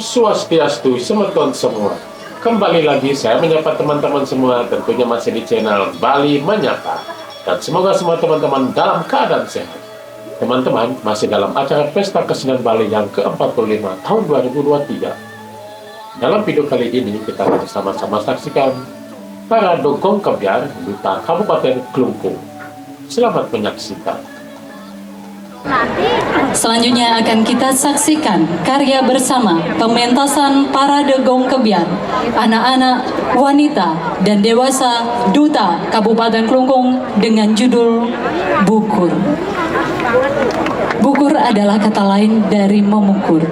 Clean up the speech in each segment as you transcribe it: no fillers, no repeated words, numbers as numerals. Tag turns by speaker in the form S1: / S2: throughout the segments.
S1: Swastiastu, semeton semua. Kembali lagi saya menyapa teman-teman semua, tentunya masih di channel Bali Menyapa. Dan semoga semua teman-teman dalam keadaan sehat. Teman-teman masih dalam acara Pesta Kesenian Bali yang ke-45 tahun 2023. Dalam video kali ini kita akan sama-sama saksikan para dogong kebiar Duta Kabupaten Klungkung. Selamat menyaksikan.
S2: Selanjutnya akan kita saksikan karya bersama pementasan para dogong kebiar, anak-anak, wanita, dan dewasa Duta Kabupaten Klungkung dengan judul Bukur. Bukur adalah kata lain dari memukul.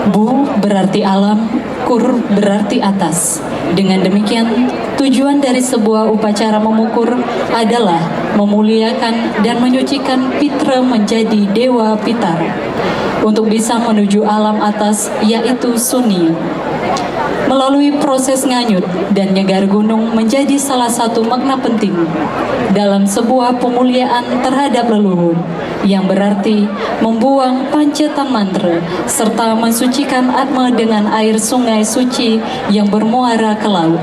S2: Bu berarti alam, kur berarti atas. Dengan demikian, tujuan dari sebuah upacara memukur adalah memuliakan dan menyucikan Pitra menjadi Dewa Pitara untuk bisa menuju alam atas, yaitu Sunia. Melalui proses nganyut dan nyegar gunung menjadi salah satu makna penting dalam sebuah pemuliaan terhadap leluhur, yang berarti membuang pancetan mantra serta mensucikan atma dengan air sungai suci yang bermuara ke laut,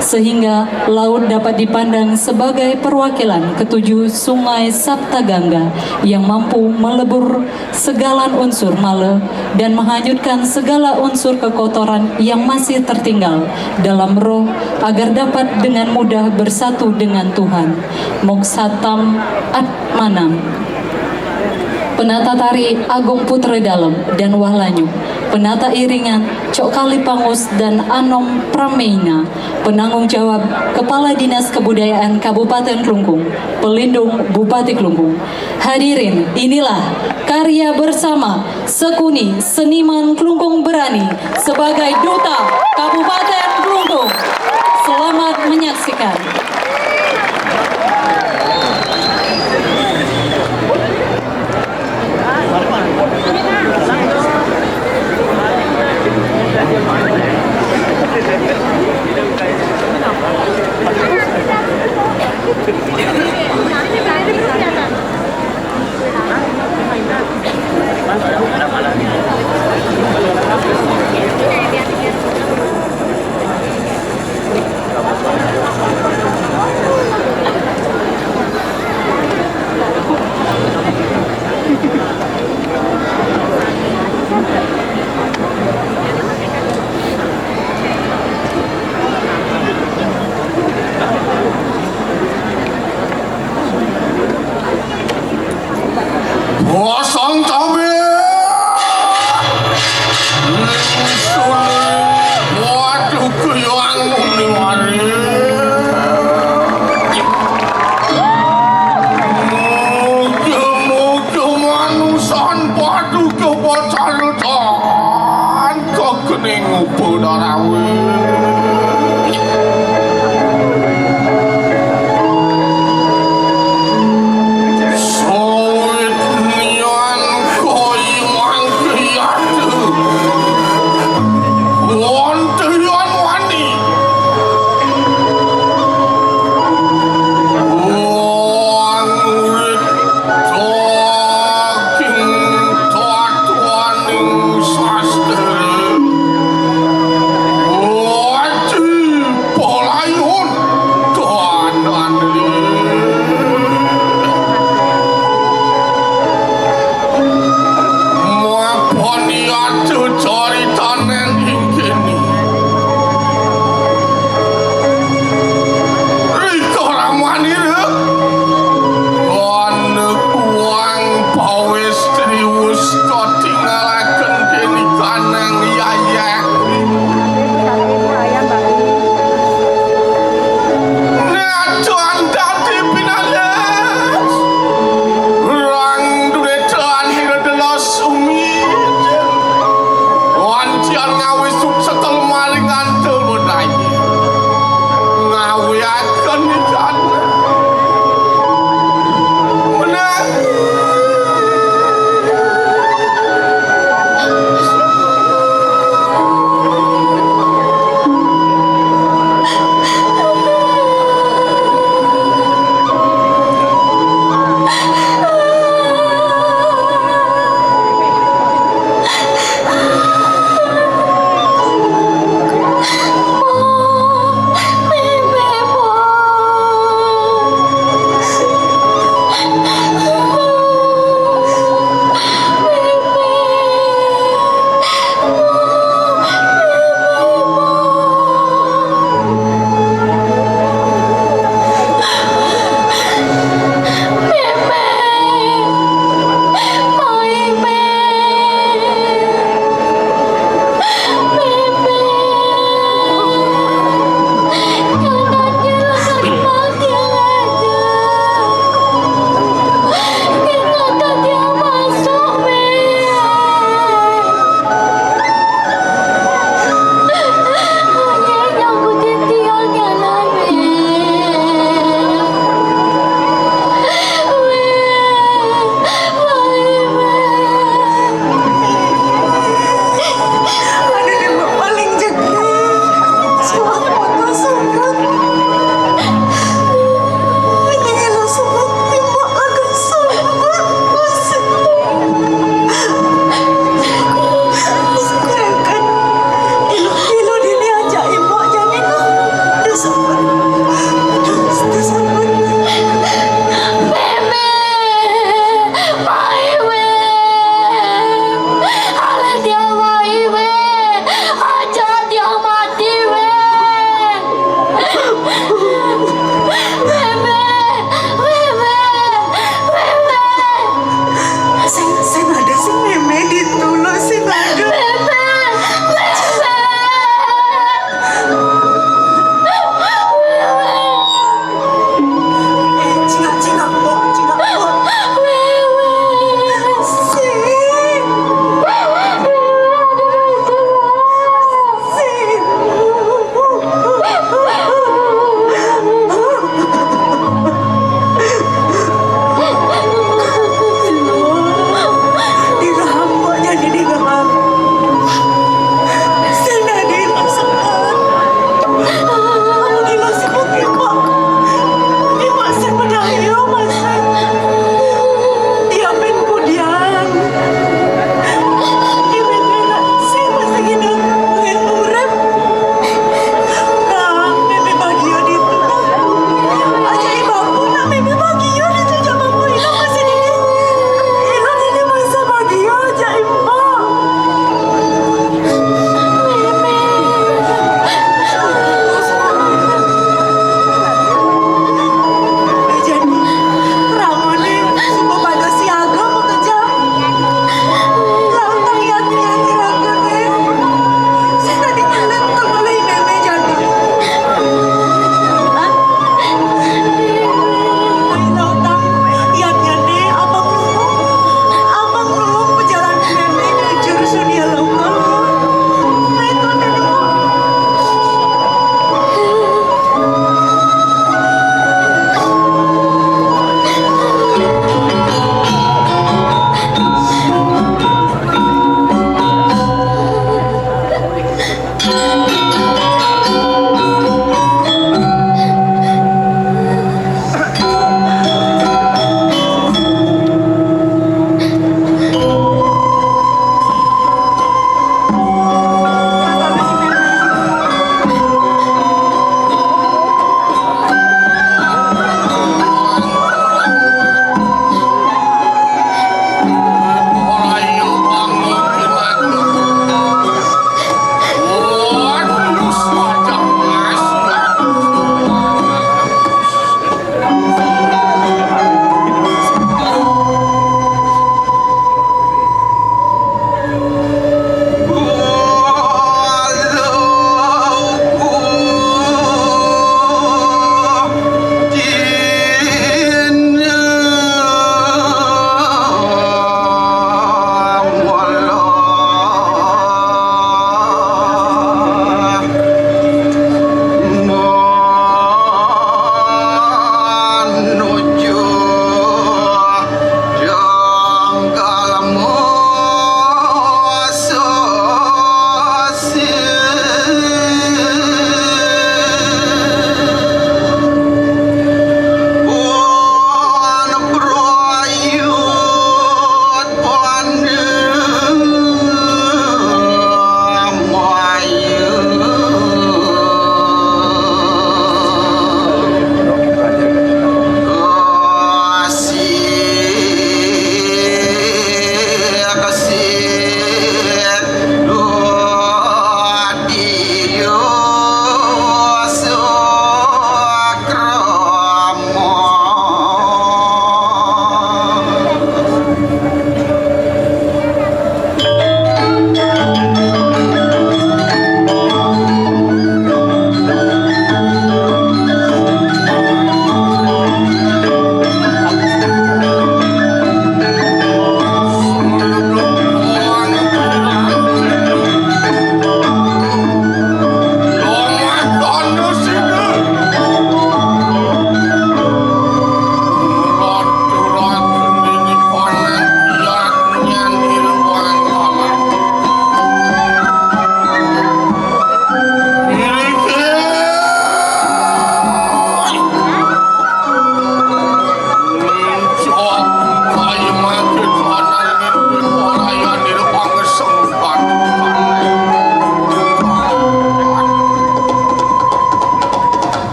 S2: sehingga laut dapat dipandang sebagai perwakilan ketujuh sungai Saptaganga yang mampu melebur segala unsur mala dan menghanyutkan segala unsur kekotoran yang masih tertinggal dalam roh agar dapat dengan mudah bersatu dengan Tuhan. Moksatam Atmanam. Penata tari Agung Putra Dalem dan Wahlanyu, penata iringan Cok Kalipangus dan Anom Prameina, penanggung jawab Kepala Dinas Kebudayaan Kabupaten Klungkung, pelindung Bupati Klungkung. Hadirin, inilah karya bersama Sekuni Seniman Klungkung Berani sebagai Duta Kabupaten Klungkung. Selamat menyaksikan.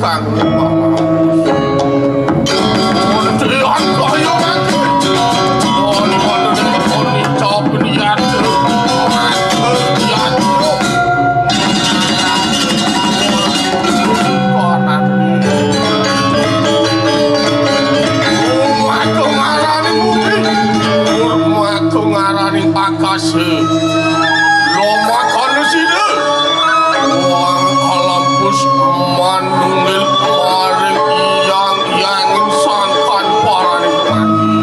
S3: kang Tiyan kaya mati Oni cop niat Tiyan Konan Rumah ngarani mumi Rumah ngarani pakase Loma kono sini Wang alam pus manungil maring yang sangkan parani mati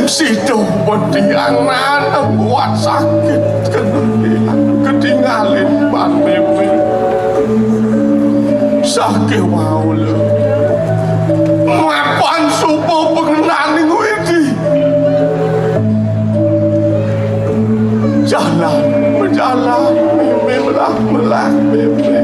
S3: Sido pediangan buat sakit ketinggalin ban meme sakit mau lo ngapain supo pengenaling wedi jalan berjalan meme melah meme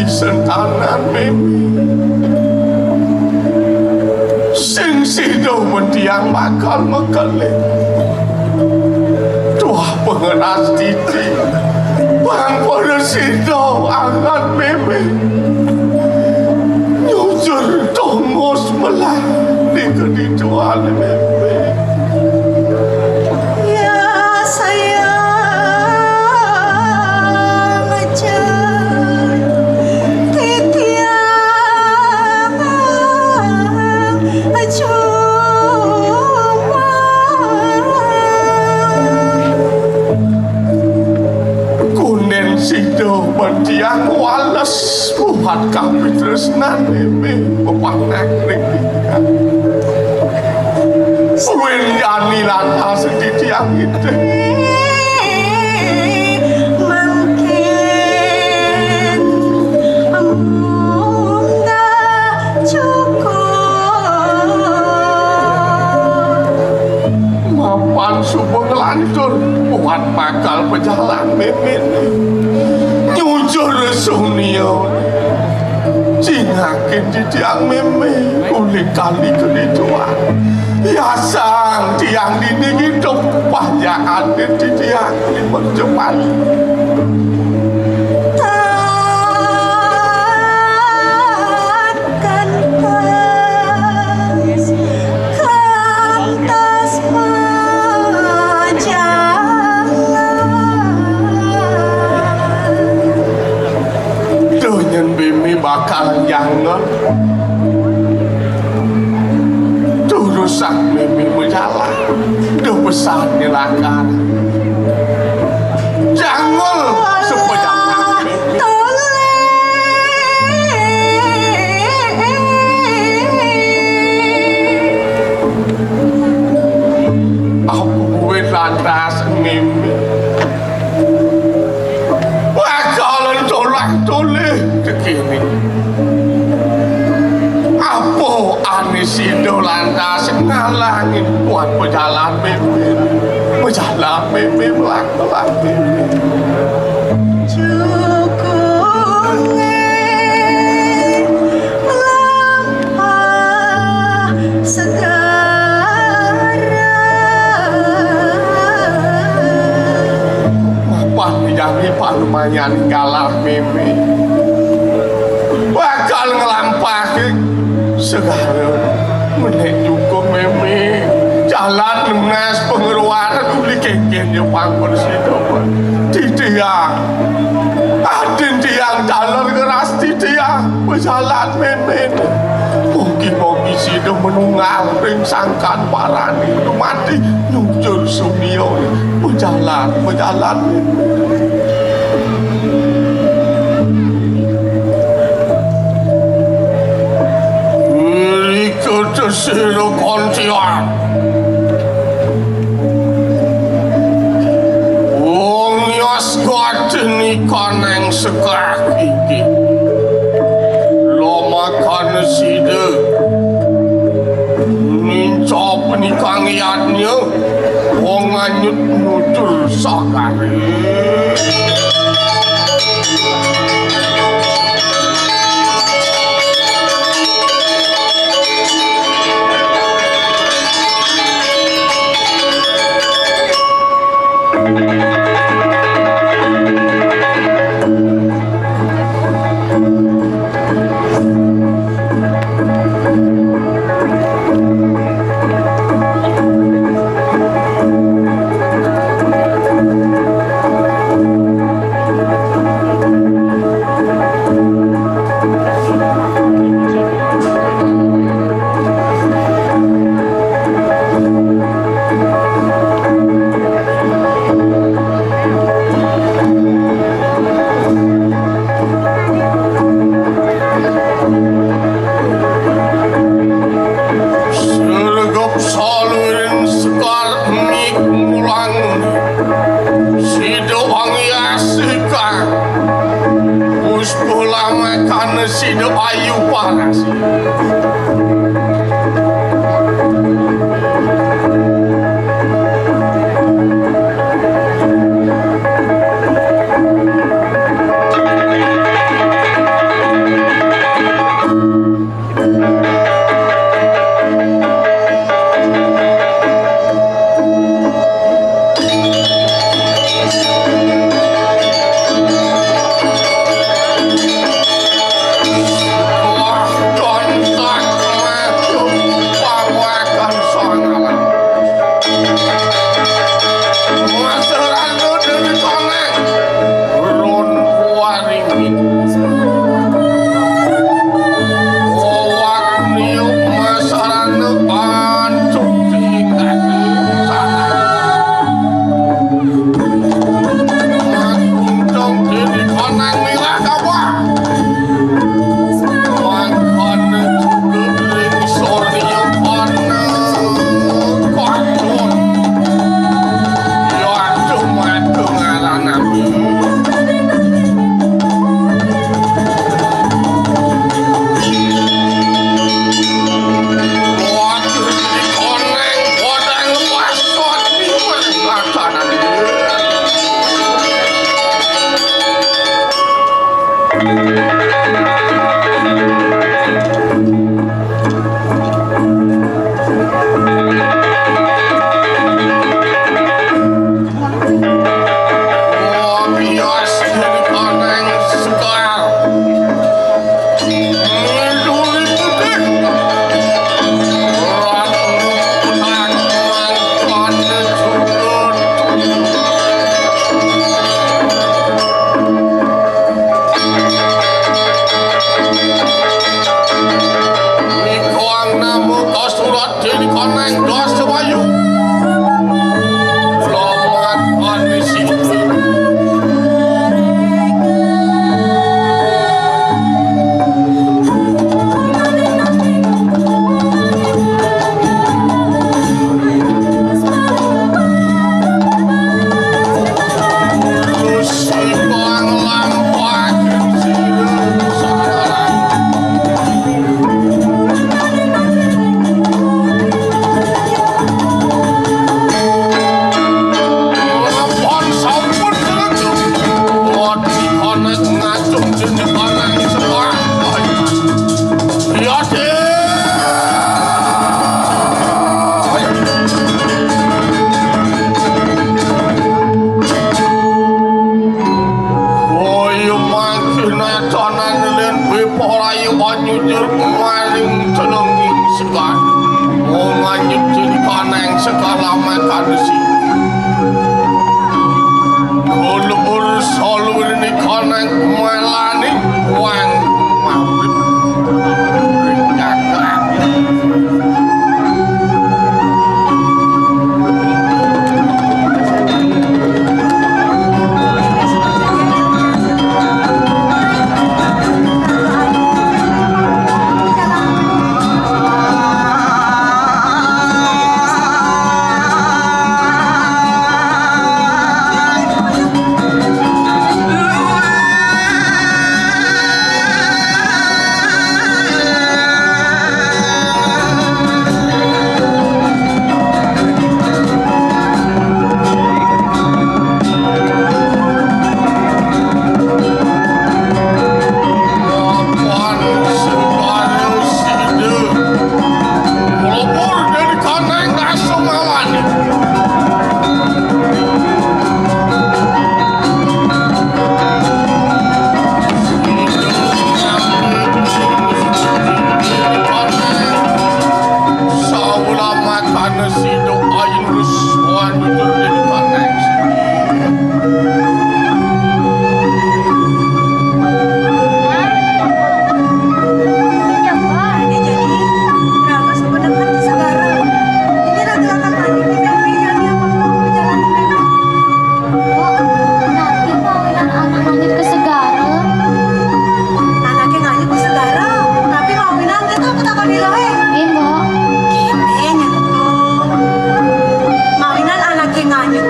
S3: sentanan mimi sing sido mendiang bakal mekelih tuah pengenas titi bang pada sido angan mimi nyujur tongos melah di kedituan mimi Yang walas buat kami tresnan mimi pepangan ringan Wendani lanta sedih yang itu
S4: mungkin enggak cukup
S3: mapan subuh ngelantur buat bakal pejalan mimi nyujur sunio cingakin di tiang meme oleh kali kedituan ya sang tiang dini hidup banyak ada di tiang ini bercepat
S4: takkan pas kantas
S3: dengan bimi bakal jangan turusak bimi berjalan udah besar dilakan jangan sepejalan bimi aku lantas mimi. Bakalan tolak-toleh begini. Apa anis Sido lantas ngalangin buat berjalan mimi. Berjalan mimi, melak-melak mimi. Lumayan galah mimi bakal ngelampahin segala menit cukup mimi jalan lunas pengeluaran uli keken yang pangkul situ tidiang adin tiang dalam keras tidiang berjalan mimi mungkin situ menunggang ringsangkan parani itu mati nyucur sumio berjalan mimi Siro kontian wong yos godeni koneng sekak iki lo makan side minco penikang yatnya wong anyut nutul sakari Sido ayu panas.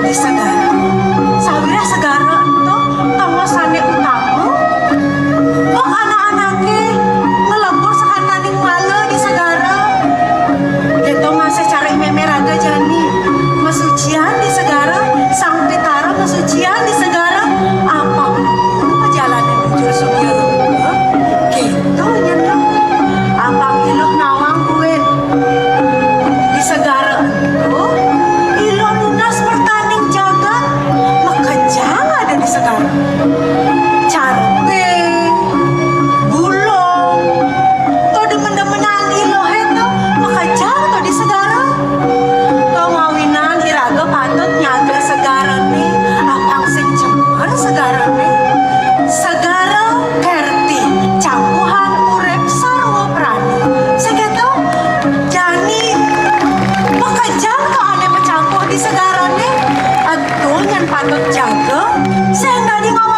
S4: di segara. Sawirah segara itu tongosane utama. Wong anak-anake ngelebur sakananing male di segara. Gitu masih cari memeraga jani. Masucian di segara, sang pitara masucian di segara. Apa perjalanan menuju surga? Gitu nyentuh. Abang ilok nawang kuin di segara itu ilo lunas pertanding jagat makajang ada di segara carpe bulong to demen-demenan ilo itu makajang to di segara to mawinan iraga patut nyaga segara nih apang sing cemar segara nih segara kerti campuhan urep sarwa prani segitu jani makajang ka ane macampuh di segara nih aduh nyan patut jaga saya nggak di ngawa